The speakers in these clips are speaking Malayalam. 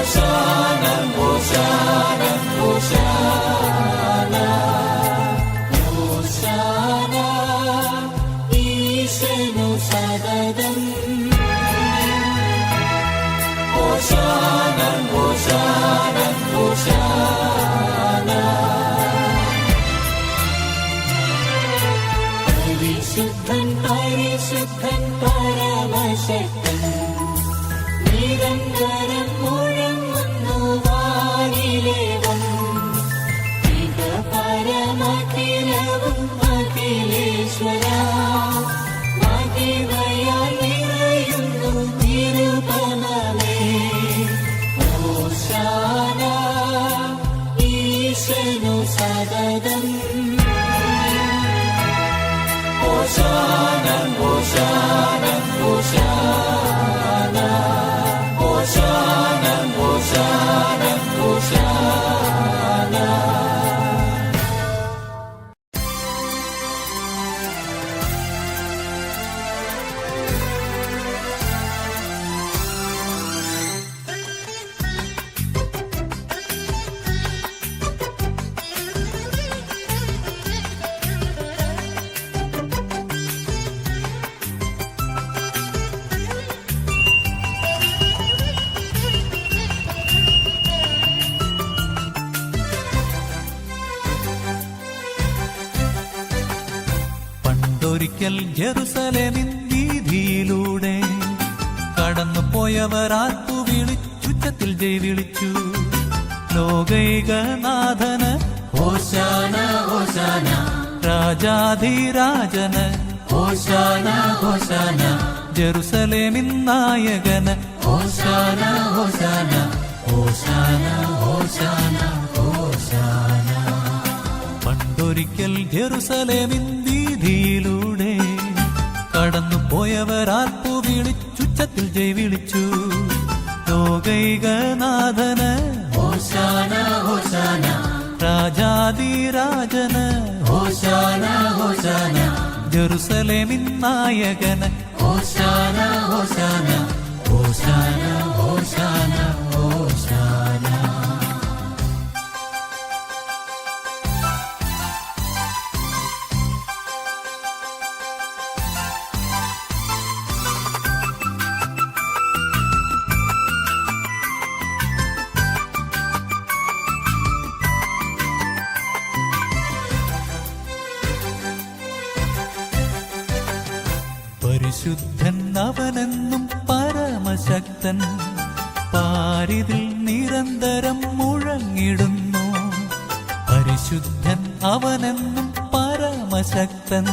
ഹോശാന ഹോശാന ഹോശാന ഹോശാന ഈശനു സദതം ഹോശാന ഹോശാന ഹോശാന പരിശുദ്ധൻ പരിശുദ്ധൻ പരമശക്തൻ നിരന്തരം മുഴങ്ങുന്നു വാനിലേവൻ ഇഹ പരമഖിലവും അഖിലേശ്വര മഹിമയാൽ നിറയുന്നു തിരുപമമേ ഹോശാന ഈശനു സദതം ഹോശാന ഹോശാന ഹോശാന ഹോശാന ഹോശാന ഹോശാന ഒരിക്കൽ ജെറുസലേമിൻ വീതിയിലൂടെ കടന്നുപോയവർ ആർത്തു വിളിച്ചുച്ചത്തിൽ ജയ് വിളിച്ചു ലോകൈകനാഥന് ഹോശാന ഹോശാന രാജാധിരാജന് ഹോശാന ഹോശാന ജെറുസലേമിൻ നായകന് ഹോശാന ഹോശാന ഹോശാന ഹോശാന ഹോശാന പണ്ടൊരിക്കൽ ജെറുസലേമിൻ വീതിയിലൂടെ കടന്നുപോയവർ ആർപ്പു വിളിച്ചുച്ചത്തിൽ ജയ് വിളിച്ചു ലോകൈകനാഥന് ഹോശാന ഹോശാന രാജാധിരാജന് ഹോശാന ഹോശാന ജെറുസലേമിൻ നായകന് ഹോശാന ഹോശാന ഹോശാന ഹോശാന ഹോശാന പരിശുദ്ധൻ അവനെന്നും പരമശക്തൻ പാരിതിൽ നിരന്തരം മുഴങ്ങിടുന്നു പരിശുദ്ധൻ അവനെന്നും പരമശക്തൻ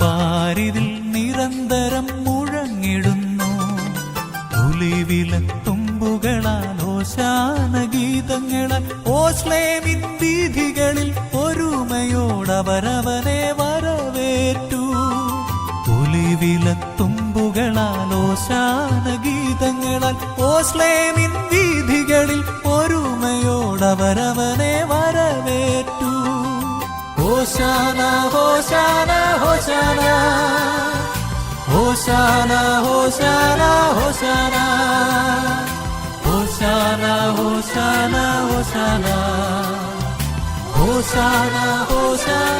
പാരിതിൽ നിരന്തരം മുഴങ്ങിടുന്നു ഒലിവിലത്തുമ്പുകളാൽ ഹോശാന ഗീതങ്ങളാൽ ഓശ്ലേമിൻ വീഥികളിൽ ഒരുമയോടവരവനെ വരവേറ്റു ഒലിവിലത്തുമ്പുകളാൽ ഹോശാന ഗീതങ്ങളാൽ ഓശ്ലേമിൻ വീഥികളിൽ ഒരുമയോടവരവനെ വരവേറ്റു ഹോശാന ഹോശാന ഹോശാന ഹോശാന ഹോശാന ഹോശാന ഹോശാന ഹോശാന ഹോശാന ഹോശാന ഹോശാന